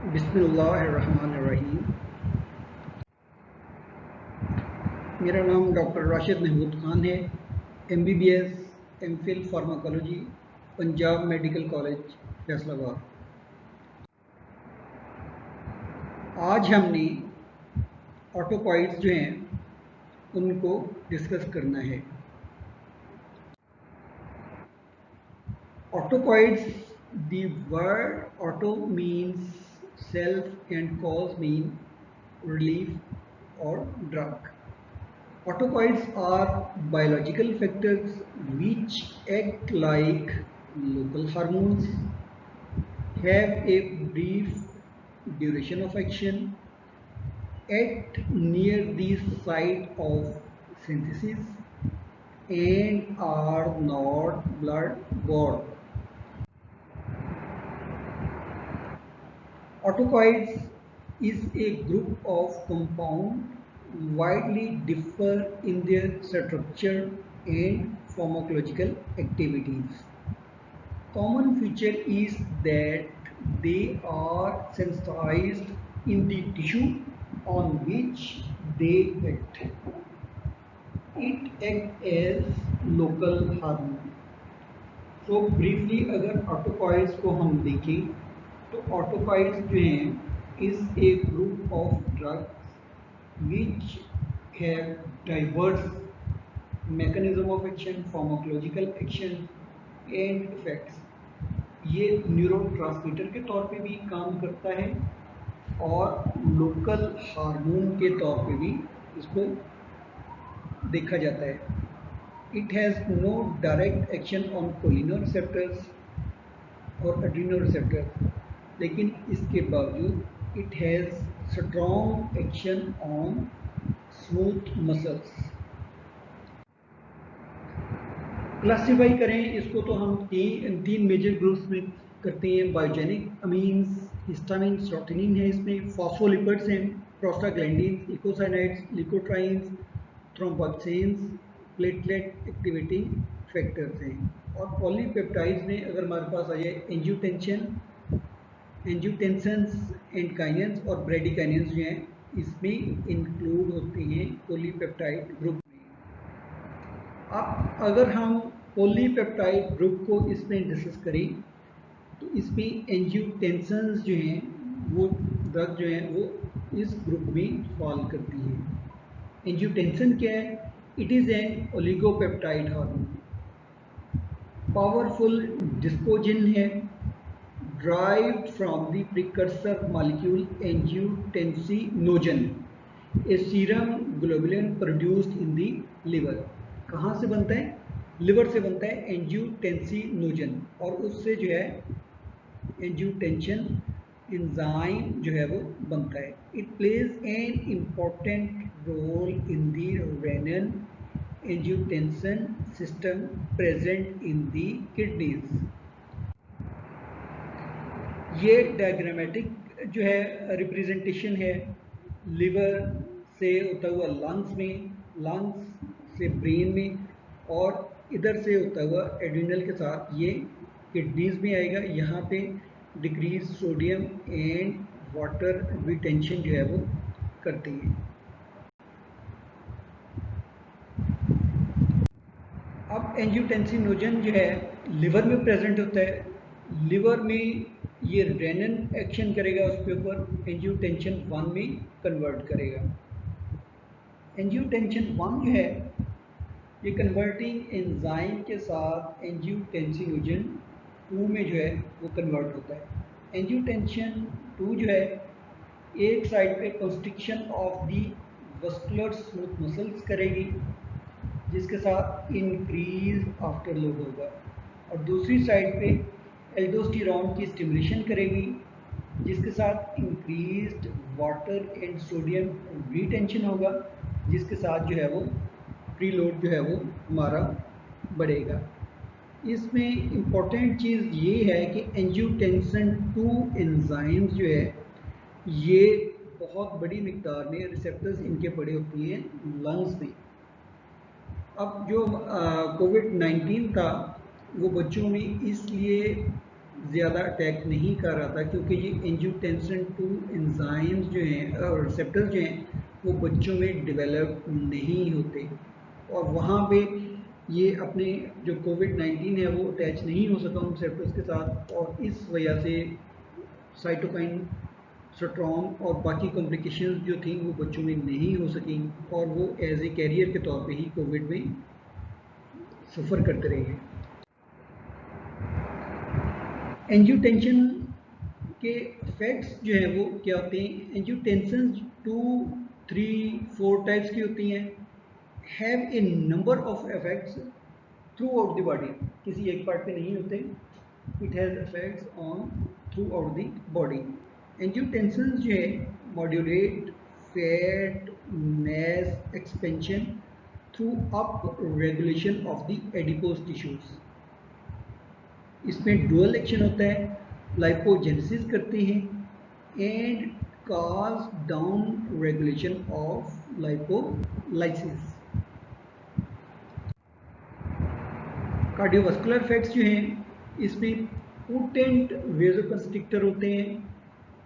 बिस्मिल्लाहिर्रहमानिर्रहीम। मेरा नाम डॉक्टर राशिद महमूद ख़ान है। MBBS MPhil pharmacology, Punjab medical college Faisalabad. आज हमने ऑटोकॉइड्स जो हैं उनको डिस्कस करना है। Autocoids, the word auto means self and cause mean relief or drug. Autocoids are biological factors which act like local hormones, have a brief duration of action, act near the site of synthesis, and are not blood-borne. Autocoids is a group of compounds widely differ in their structure and pharmacological activities. Common feature is that they are sensitized in the tissue on which they act. It acts as local hormone. तो briefly अगर ऑटोकॉइड्स को हम देखें तो ऑटोकॉइड्स जो हैं is a group of drugs which have diverse mechanism of action, pharmacological action and effects. ये neurotransmitter के तौर पे भी काम करता है और लोकल हार्मोन के तौर पे भी इसको देखा जाता है। It has no direct action on cholinereceptors और adrenoreceptors, लेकिन इसके बावजूद it has strong action on smooth muscles। Classify करें इसको तो हम तीन मेजर ग्रुप्स में करते हैं। बायोजेनिक अमीन्स, हिस्टामिन, सेरोटोनिन है, इसमें फॉस्फोलिपिड्स हैं, prostaglandins, eicosanoids, leukotrienes, thromboxanes, platelet activating factors हैं। और पॉलीपेप्टाइड्स में अगर हमारे पास आ जाए एंजियोटेंसन्स एंड काइनेंस और ब्रेडिकाइनेंस जो हैं इसमें इंक्लूड होते हैं पॉलीपेप्टाइड ग्रुप में। अब अगर हम पॉलीपेप्टाइड ग्रुप को इसमें डिस्कस करें तो इसमें एंजियोटेंसन्स जो हैं वो ड्रग जो हैं वो इस ग्रुप में फॉल करती है। एंजियोटेंसन क्या है? It is an oligopeptide hormone, powerful dipsogen है, derived from the precursor molecule angiotensinogen, a serum globulin produced in the liver। कहाँ से बनता है? लिवर से बनता है एंजियोटेंसिनोजन, और उससे जो है एंजियोटेंशन एंजाइम जो है वो बनता है। It plays an important role in the renin angiotensin system present in the kidneys. ये डायग्रामेटिक जो है रिप्रेजेंटेशन है, लिवर से होता हुआ लंग्स में, लंग्स से ब्रेन में, और इधर से होता हुआ एड्रिनल के साथ ये किडनीज में आएगा। यहाँ पे decrease sodium and water retention जो है वो करती है। अब एंजियोटेंसिनोजन जो है लिवर में प्रेजेंट होता है। लिवर में ये रेनन एक्शन करेगा उसके ऊपर, एंजियोटेंशन 1 में कन्वर्ट करेगा। एंजियोटेंशन 1 जो है ये कन्वर्टिंग एंजाइम के साथ एंजियोटेंसिनोजन 2 में जो है वो कन्वर्ट होता है। एंजियोटेंशन 2 जो है एक साइड पे constriction of the vascular smooth muscles करेगी जिसके साथ इंक्रीज आफ्टर लोड होगा, और दूसरी साइड पे एल्डोस्टेरोन की स्टिमुलेशन करेगी जिसके साथ increased water and sodium retention होगा, जिसके साथ जो है वो प्रीलोड जो है वो हमारा बढ़ेगा। इसमें इम्पॉर्टेंट चीज़ ये है कि एंजियोटेंसन 2 एंजाइम्स जो है ये बहुत बड़ी मिकदार में रिसेप्टर्स इनके पड़े होती हैं लंग्स में। अब जो कोविड-19 था वो बच्चों में इसलिए ज़्यादा अटैक नहीं कर रहा था, क्योंकि ये एंजियोटेंसिन 2 एंजाइम्स जो हैं और रिसेप्टर्स जो हैं वो बच्चों में डेवलप नहीं होते, और वहाँ पे ये अपने जो कोविड-19 है वो अटैच नहीं हो सका उन रिसेप्टर्स के साथ, और इस वजह से साइटोकाइन स्ट्रॉन्ग और बाकी कॉम्प्लिकेशंस जो थी वो बच्चों में नहीं हो सकी, और वो एज ए कैरियर के तौर पे ही कोविड में सफ़र करते रहे। एंजियोटेंशन के इफेक्ट्स जो हैं वो क्या होते हैं? एंजियोटेंशन 2, 3, 4 टाइप्स की होती हैं, have a number of effects through out the body, किसी एक पार्ट पे नहीं होते, it has effects on through out the body. Angiotensin जो है modulate fat mass expansion through up regulation of the adipose tissues. इसमें डुअल एक्शन होता है, लाइपोजेनेसिस करते हैं and cause down regulation of lipolysis. Cardiovascular effects जो हैं इसमें पोटेंट वेजोकंस्ट्रिक्टर होते हैं,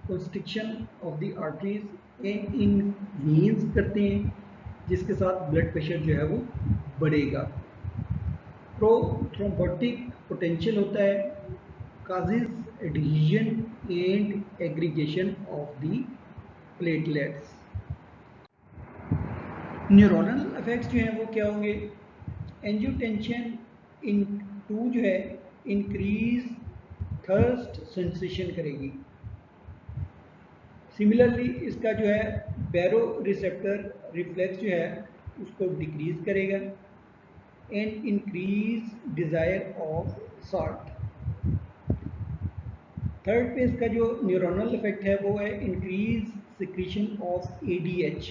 constriction of the arteries and in veins करते हैं, जिसके साथ ब्लड प्रेशर जो है वो बढ़ेगा। प्रोथ्रोम्बोटिक पोटेंशियल होता है, causes adhesion and aggregation of the platelets। Neuronal effects जो हैं वो क्या होंगे? एंजियोटेंशन इन 2 जो है इंक्रीज थर्स्ट सेंसेशन करेगी। सिमिलरली इसका जो है बैरो रिसेप्टर रिफ्लेक्स जो है उसको डिक्रीज करेगा and increase desire of salt. Third पे इसका जो न्यूरोनल इफेक्ट है वो है increase secretion of ADH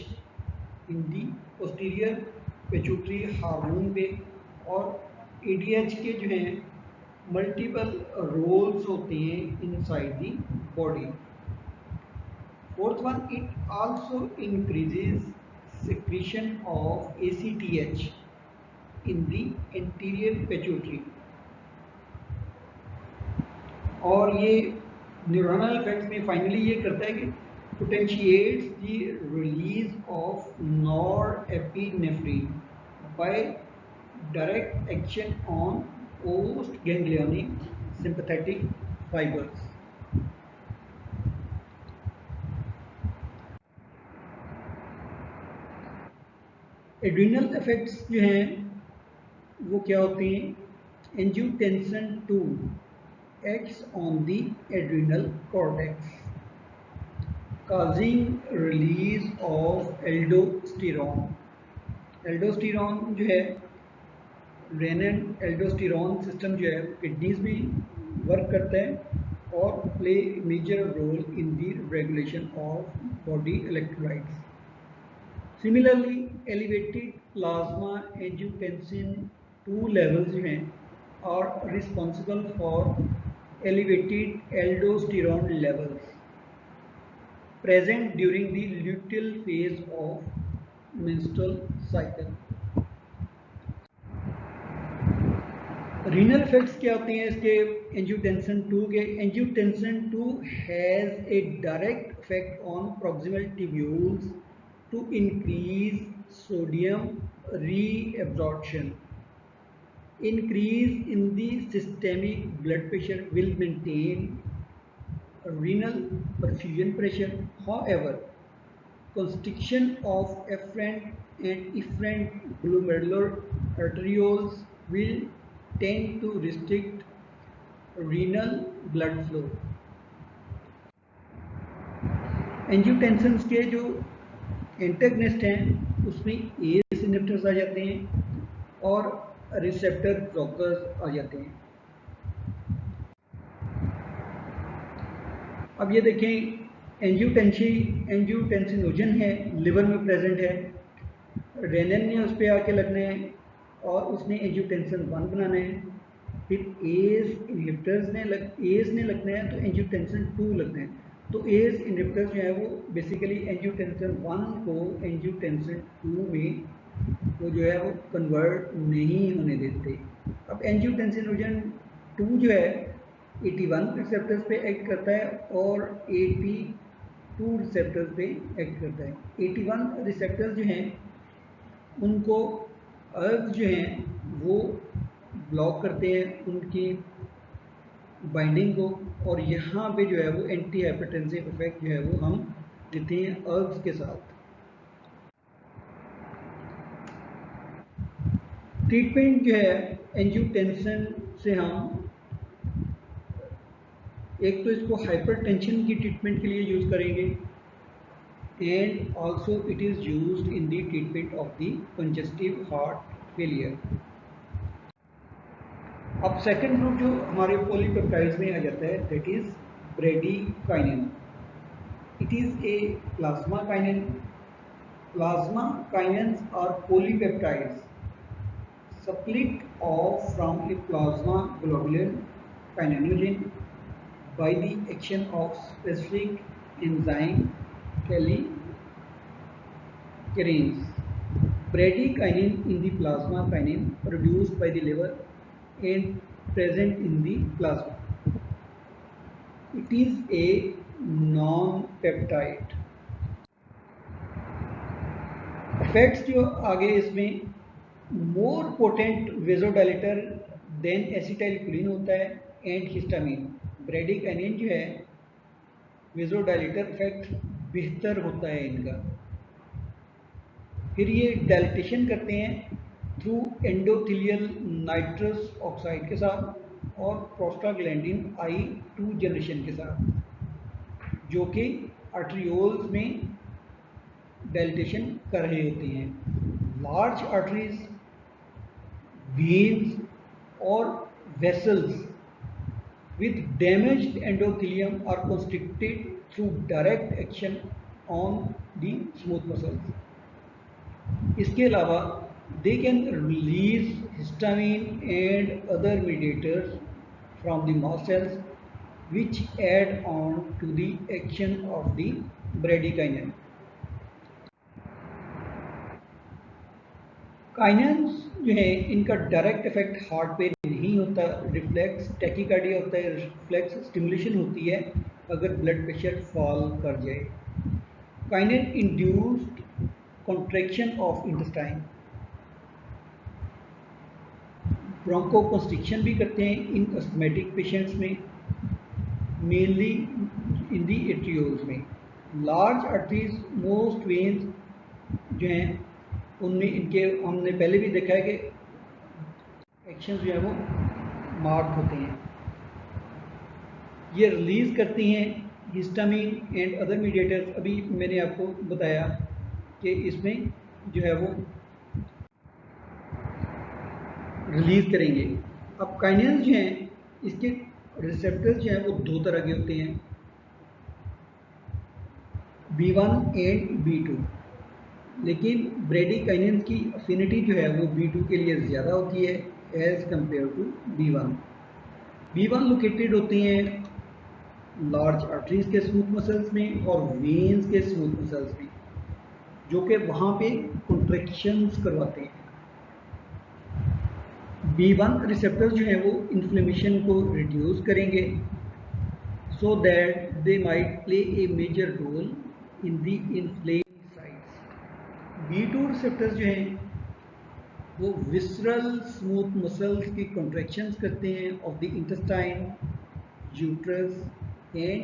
in the posterior pituitary hormone पे, और एडीएच के जो हैं मल्टीपल रोल्स होते हैं inside the body. Fourth one, it also increases secretion of ACTH in the anterior pituitary, और ये न्यूरोनल इफेक्ट्स में फाइनली ये करता है कि potentiates the release of norepinephrine by direct action on post ganglionic sympathetic fibres. Adrenal effects जो हैं वो क्या होते हैं? Angiotensin 2 acts on the adrenal cortex, causing release of aldosterone। Aldosterone जो है रेनिन एल्डोस्टेरॉन सिस्टम जो है किडनीज में वर्क करता है और play major role in the regulation of body electrolytes. Similarly elevated plasma angiotensin 2 levels जो हैं are responsible for elevated aldosterone levels present during the luteal phase of menstrual cycle। Renal effects क्या होते हैं इसके angiotensin 2 के? Angiotensin 2 has a direct effect on proximal tubules to increase sodium reabsorption. Increase in the systemic blood pressure will maintain renal perfusion pressure. However, constriction of afferent and efferent glomerular arterioles will tend to restrict renal blood flow। Angiotensin के जो antagonist हैं उसमें S inhibitors आ जाते हैं और receptor blockers आ जाते हैं। अब ये देखें एंजियोटेंसिनोजन है, लिवर में प्रेजेंट है, रेनिन ने उस पर आके लगना है और उसने एंजियोटेंसिन 1 बनाना है, फिर एस इनहिबिटर्स ने लगना है तो एंजियोटेंसिन 2 लगना है। तो एस इनहिबिटर्स जो है वो बेसिकली एंजियोटेंसिन 1 को एंजियोटेंसिन 2 में वो जो है वो कन्वर्ट नहीं होने देते। अब एंजियोटेंसिनोजन 2 जो है AT1 रिसेप्टर्स पे एक्ट करता है और AP2 रिसेप्टर्स पे एक्ट करता है। AT1 रिसेप्टर्स जो हैं उनको अर्ग जो हैं वो ब्लॉक करते हैं उनकी बाइंडिंग को, और यहाँ पे जो है वो एंटी हाइपरटेंसिव इफेक्ट जो है वो हम देते हैं अर्ग्स के साथ। ट्रीटमेंट जो है एंजियोटेंसिन से हम एक तो इसको हाइपरटेंशन की ट्रीटमेंट के लिए यूज़ करेंगे, and also it is used in the treatment of the congestive heart failure. अब सेकंड ग्रुप जो हमारे पॉलीपेप्टाइड्स में आ जाता है that is bradykinin. It is a plasma kinin. Plasma kinins are polypeptides split off from a plasma globulin kininogen by the action of specific enzyme kallikreins. Bradykinin in the plasma kinin produced by the liver and present in the plasma. It is a non-peptide. Effects जो आगे इसमें more potent vasodilator than acetylcholine होता है and histamine. Bradykinin जो है vasodilator effect बेहतर होता है इनका। फिर ये डायलिटेशन करते हैं थ्रू एंडोथेलियल नाइट्रस ऑक्साइड के साथ और प्रोस्टाग्लैंडिन I2 जनरेशन के साथ, जो कि आर्टरियोल्स में डायलिटेशन कर रहे होते हैं। लार्ज आर्टरीज, वेन्स और vessels with damaged endothelium are constricted through direct action on the smooth muscles. इसके अलावा they can release histamine and other mediators from the mast cells which add on to the action of the bradykinin. काइनेंस जो है इनका direct effect heart पे नहीं होता। Reflex tachycardia होता है, रिफ्लेक्स स्टिमुलेशन होती है अगर ब्लड प्रेशर फॉल कर जाए। काइनेन इंड्यूस्ड कॉन्ट्रैक्शन ऑफ इंटेस्टाइन, ब्रोंकोकंस्ट्रिक्शन भी करते हैं इन अस्थमेटिक पेशेंट्स में, मेनली इन दी एट्रियोल्स में। लार्ज आर्टरीज, मोस्ट वेन्स जो हैं उनमें इनके हमने पहले भी देखा है कि एक्शन जो है वो मार्क होते हैं। ये रिलीज करती हैं हिस्टामिन एंड अदर मीडिएटर्स। अभी मैंने आपको बताया कि इसमें जो है वो रिलीज करेंगे। अब काइनेंस जो हैं इसके रिसेप्टर्स जो हैं वो दो तरह के होते हैं, B1 एंड B2, लेकिन ब्रेडिकाइनिन की अफिनिटी जो है वो B2 के लिए ज़्यादा होती है as compare to B1। B1 located होते हैं लार्ज आर्टरीज के स्मूथ मसल्स में और वेन्स के स्मूथ मसल्स में, जो कि वहाँ पे कॉन्ट्रैक्शंस करवाते हैं। B1 रिसेप्टर्स जो हैं वो इन्फ्लेमेशन को रिड्यूस करेंगे so that they might play a major role in the inflamed sites. B2 receptors जो हैं वो विसरल स्मूथ मसल्स की कॉन्ट्रैक्शंस करते हैं of the intestine, uterus and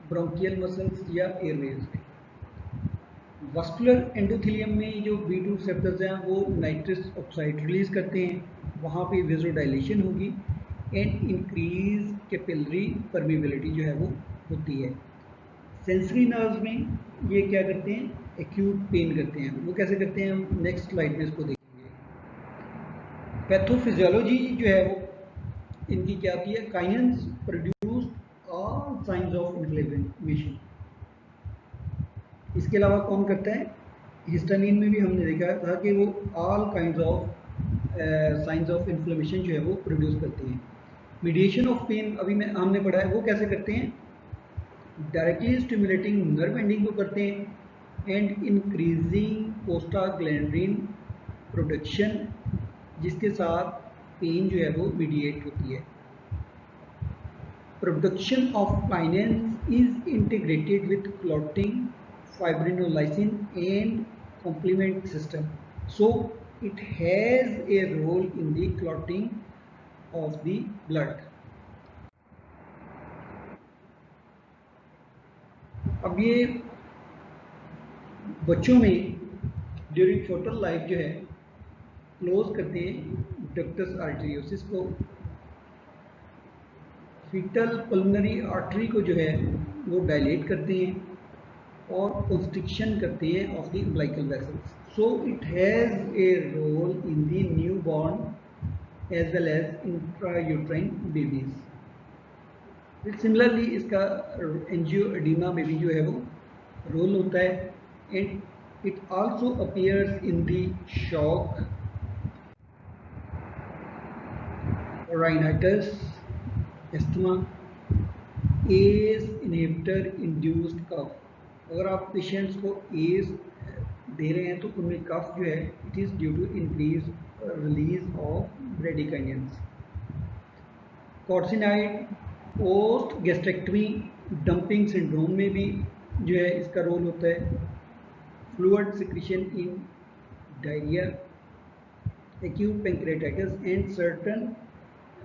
bronchial muscles या एयरवेज में। वस्कुलर एंडोथेलियम में जो B2 रिसेप्टर्स हैं वो नाइट्रस ऑक्साइड रिलीज करते हैं, वहाँ पे वेजोडाइलेशन होगी एंड इंक्रीज कैपिलरी परमेबिलिटी जो है वो होती है। सेंसरी नर्व्स में ये क्या करते हैं, एक्यूट पेन करते हैं। वो कैसे करते हैं हम नेक्स्ट स्लाइड में इसको देखेंगे। पैथोफिजियोलॉजी जो है वो इनकी क्या होती है, kinins produced all signs of inflammation. इसके अलावा कौन करता है, हिस्टामिन में भी हमने देखा था कि वो all kinds of science of inflammation जो है वो प्रोड्यूस करती हैं। मीडिएशन ऑफ पेन अभी हमने पढ़ा है, वो कैसे करते हैं, डायरेक्टली स्टिमुलेटिंग नर्व एंडिंग को करते हैं एंड इंक्रीजिंग प्रोस्टाग्लैंडिन प्रोडक्शन, जिसके साथ पेन जो है वो मीडिएट होती है। Production of kinase is integrated with clotting, fibrinolysin and complement system. So it has a role in the clotting of the blood. अब ये बच्चों में ड्यूरिंग फोटल लाइफ जो है क्लोज करते हैं डक्टस आर्टेरियोसिस को, फीटल पल्मोनरी आर्टरी को जो है वो डायलेट करते हैं और कंस्ट्रिक्शन करते हैं of the umbilical vessels. So it has a role in the newborn as well as intrauterine babies. Similarly इसका एंजियोएडिमा में भी जो है वो रोल होता है and it also appears in the shock, rhinitis, asthma, ACE inhibitor induced cough. अगर आप पेशेंट्स को एस दे रहे हैं तो उनमें कफ जो है it is due to increase release of bradykinins. Carcinoid post gastrectomy dumping syndrome में भी जो है इसका रोल होता है. Fluid secretion in diarrhoea, acute pancreatitis and certain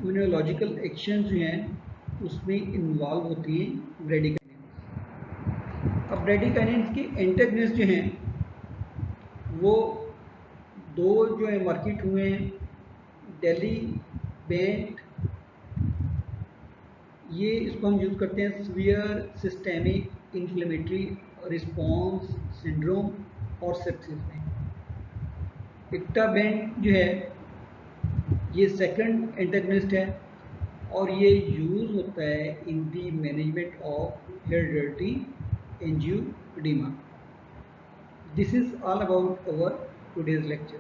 immunological action जो हैं उसमें इन्वॉल्व होती हैं ब्रेडिकाइनेंस. अब ब्रेडिकाइनेंस के एंटागनिस्ट जो हैं वो दो जो है मार्केट हुए हैं, डेली बेंट, ये इसको हम यूज़ करते हैं severe systemic inflammatory response syndrome और सेप्सिस में. इक्टाबेंट जो है ये सेकंड एंटागनिस्ट है और ये यूज़ होता है in the management of hereditary angioedema. This is all about our today's lecture.